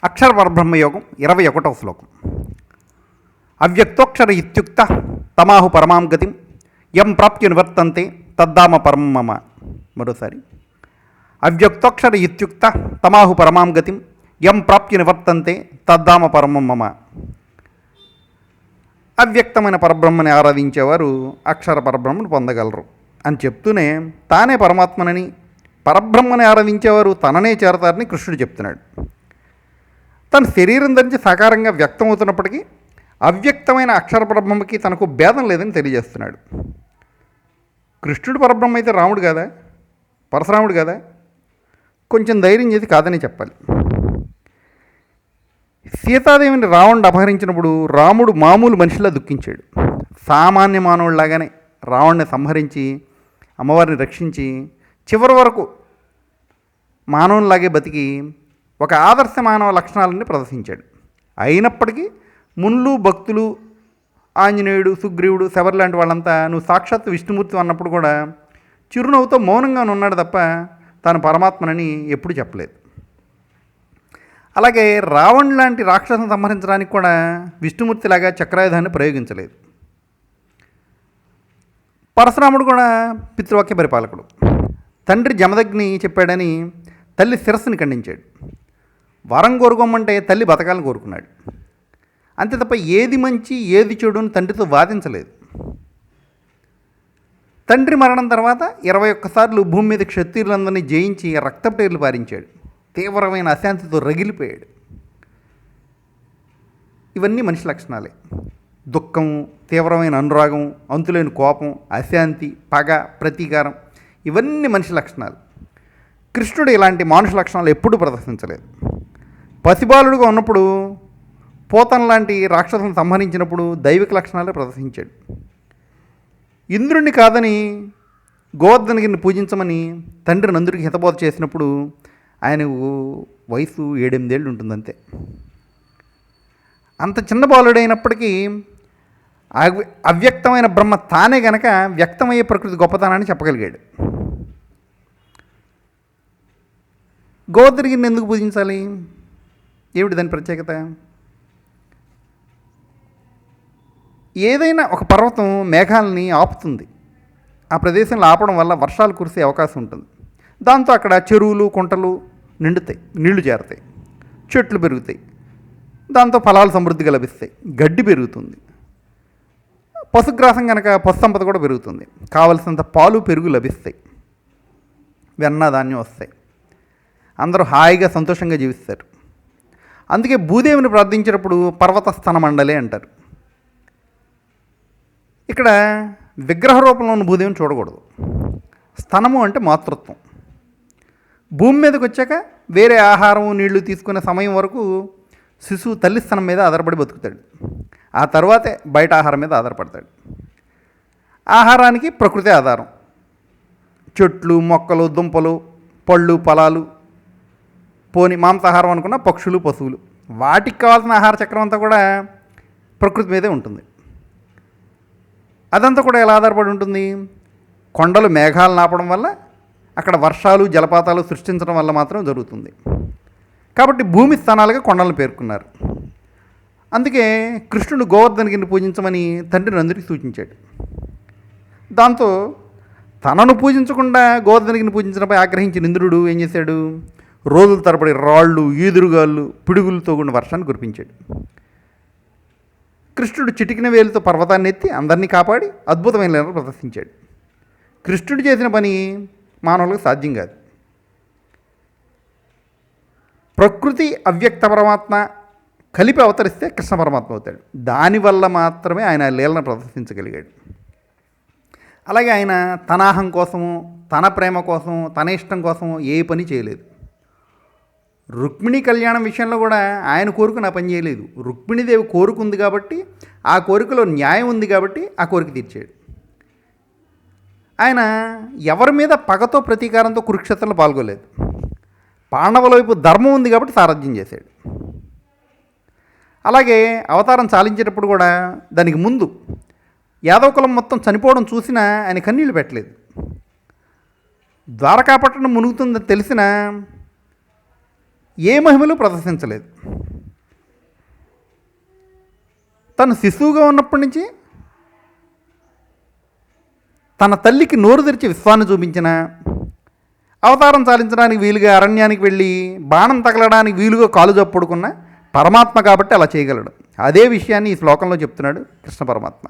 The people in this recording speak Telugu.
అక్షర పరబ్రహ్మయోగం 21వ శ్లోకం. అవ్యక్తోక్షర ఇత్యుక్త తమాహు పరమాం గతిం యం ప్రాప్య నివర్తంతే తద్దామ పరమం మమ. మరోసారి, అవ్యక్తోక్షర ఇత్యుక్త తమాహు పరమాం గతిం యం ప్రాప్య నివర్తంతే తద్దామ పరమం మమ. అవ్యక్తమైన పరబ్రహ్మని ఆరాధించేవారు అక్షర పరబ్రహ్మను పొందగలరు అని చెప్తూనే తానే పరమాత్మనని, పరబ్రహ్మని ఆరాధించేవారు తననే చేరతారని కృష్ణుడు చెప్తున్నాడు. తన శరీరం ధరించి సాకారంగా వ్యక్తమవుతున్నప్పటికీ అవ్యక్తమైన అక్షర పరబ్రహ్మకి తనకు భేదం లేదని తెలియజేస్తున్నాడు. కృష్ణుడు పరబ్రహ్మ అయితే రాముడు కాదా, పరశురాముడు కాదా? కొంచెం ధైర్యం చేసి కాదని చెప్పాలి. సీతాదేవిని రావణుడు అపహరించినప్పుడు రాముడు మామూలు మనిషిలా దుఃఖించాడు. సామాన్య మానవుడిలాగానే రావణ్ణి సంహరించి అమ్మవారిని రక్షించి చివరి వరకు మానవునిలాగే బతికి ఒక ఆదర్శ మానవ లక్షణాలన్నీ ప్రదర్శించాడు. అయినప్పటికీ మునులు, భక్తులు, ఆంజనేయుడు, సుగ్రీవుడు, శబరి లాంటి వాళ్ళంతా నువ్వు సాక్షాత్తు విష్ణుమూర్తి అన్నప్పుడు కూడా చిరునవ్వుతో మౌనంగా ఉన్నాడు తప్ప తాను పరమాత్మనని ఎప్పుడు చెప్పలేదు. అలాగే రావణ్ లాంటి రాక్షసుని సంహరించడానికి కూడా విష్ణుమూర్తిలాగా చక్రాయుధాన్ని ప్రయోగించలేదు. పరశురాముడు కూడా పితృవాక్య పరిపాలకుడు. తండ్రి జమదగ్ని చెప్పాడని తల్లి శిరస్సుని ఖండించాడు. వరం కోరుకోమంటే తల్లి బతకాలని కోరుకున్నాడు. అంతే తప్ప ఏది మంచి ఏది చెడు అని తండ్రితో వాదించలేదు. తండ్రి మరణం తర్వాత 21 సార్లు భూమి మీద క్షత్రియులందరినీ జయించి రక్తపేర్లు పారించాడు. తీవ్రమైన అశాంతితో రగిలిపోయాడు. ఇవన్నీ మనిషి లక్షణాలే. దుఃఖం, తీవ్రమైన అనురాగం, అంతులేని కోపం, అశాంతి, పగ, ప్రతీకారం ఇవన్నీ మనిషి లక్షణాలు. కృష్ణుడు ఇలాంటి మానుష లక్షణాలు ఎప్పుడూ ప్రదర్శించలేదు. పసిబాలుడుగా ఉన్నప్పుడు పోతన లాంటి రాక్షసులను సంహరించినప్పుడు దైవిక లక్షణాలే ప్రదర్శించాడు. ఇంద్రుడిని కాదని గోవర్ధనగిరిని పూజించమని తండ్రి నందుడికి హితబోధ చేసినప్పుడు ఆయనకు వయసు 7-8 ఏళ్ళు ఉంటుందంతే. అంత చిన్న బాలుడైనప్పటికీ అవ్యక్తమైన బ్రహ్మ తానే గనక వ్యక్తమయ్యే ప్రకృతి గొప్పతనాన్ని చెప్పగలిగాడు. గోవర్ధనగిరిని ఎందుకు పూజించాలి? ఏమిటి దాని ప్రత్యేకత? ఏదైనా ఒక పర్వతం మేఘాలని ఆపుతుంది. ఆ ప్రదేశంలో ఆపడం వల్ల వర్షాలు కురిసే అవకాశం ఉంటుంది. దాంతో అక్కడ చెరువులు, కుంటలు నిండుతాయి, నీళ్లు చేరతాయి, చెట్లు పెరుగుతాయి. దాంతో ఫలాలు సమృద్ధిగా లభిస్తాయి, గడ్డి పెరుగుతుంది. పశుగ్రాసం కనుక పశు సంపద కూడా పెరుగుతుంది. కావలసినంత పాలు, పెరుగు లభిస్తాయి, వెన్న, ధాన్యం వస్తాయి. అందరూ హాయిగా సంతోషంగా జీవిస్తారు. అందుకే భూదేవిని ప్రార్థించినప్పుడు పర్వత స్థన మండలి అంటారు. ఇక్కడ విగ్రహ రూపంలో ఉన్న భూదేవిని చూడకూడదు. స్థనము అంటే మాతృత్వం. భూమి మీదకి వచ్చాక వేరే ఆహారం, నీళ్లు తీసుకునే సమయం వరకు శిశువు తల్లి స్థనం మీద ఆధారపడి బతుకుతాడు. ఆ తర్వాతే బయట ఆహారం మీద ఆధారపడతాడు. ఆహారానికి ప్రకృతి ఆధారం. చెట్లు, మొక్కలు, దుంపలు, పళ్ళు, ఫలాలు, పోని మాంసాహారం అనుకున్న పక్షులు, పశువులు, వాటికి కావాల్సిన ఆహార చక్రం అంతా కూడా ప్రకృతి మీదే ఉంటుంది. అదంతా కూడా ఎలా ఆధారపడి ఉంటుంది? కొండలు మేఘాలను ఆపడం వల్ల, అక్కడ వర్షాలు, జలపాతాలు సృష్టించడం వల్ల మాత్రం జరుగుతుంది. కాబట్టి భూమి స్థానాలుగా కొండలను పేర్కొన్నారు. అందుకే కృష్ణుడు గోవర్ధనగిరిని పూజించమని తండ్రి నందుడికి సూచించాడు. దాంతో తనను పూజించకుండా గోవర్ధనగిరిని పూజించడంపై ఆగ్రహించిన ఇంద్రుడు ఏం చేశాడు? రోజుల తరబడి రాళ్ళు, ఈదురుగాళ్ళు, పిడుగులతో కూడిన వర్షాన్ని కురిపించాడు. కృష్ణుడు చిటికిన వేలుతో పర్వతాన్ని ఎత్తి అందరినీ కాపాడి అద్భుతమైన లీలలు ప్రదర్శించాడు. కృష్ణుడు చేసిన పని మానవులకు సాధ్యం కాదు. ప్రకృతి, అవ్యక్త పరమాత్మ కలిపి అవతరిస్తే కృష్ణ పరమాత్మ అవుతాడు. దానివల్ల మాత్రమే ఆయన లీలను ప్రదర్శించగలిగాడు. అలాగే ఆయన తన అహం కోసము, తన ప్రేమ కోసం, తన ఇష్టం కోసం ఏ పని చేయలేదు. రుక్మిణి కళ్యాణం విషయంలో కూడా ఆయన కోరిక నా పని చేయలేదు. రుక్మిణీదేవి కోరుకుంది కాబట్టి, ఆ కోరికలో న్యాయం ఉంది కాబట్టి ఆ కోరిక తీర్చాడు. ఆయన ఎవరి మీద పగతో, ప్రతీకారంతో కురుక్షేత్రంలో పాల్గొలేదు. పాండవుల వైపు ధర్మం ఉంది కాబట్టి సారథ్యం చేశాడు. అలాగే అవతారం చాలించేటప్పుడు కూడా దానికి ముందు యాదవ కులం మొత్తం చనిపోవడం చూసినా ఆయన కన్నీళ్లు పెట్టలేదు. ద్వారకాపట్టణం మునుగుతుందని తెలిసినా ఏ మహిమలు ప్రదర్శించలేదు. తను శిశువుగా ఉన్నప్పటి నుంచి తన తల్లికి నోరు తెరిచి విశ్వాన్ని చూపించిన, అవతారం చాలించడానికి వీలుగా అరణ్యానికి వెళ్ళి బాణం తగలడానికి వీలుగా కాలు జప్పుడుకున్న పరమాత్మ కాబట్టి అలా చేయగలడు. అదే విషయాన్ని ఈ శ్లోకంలో చెప్తున్నాడు కృష్ణ పరమాత్మ.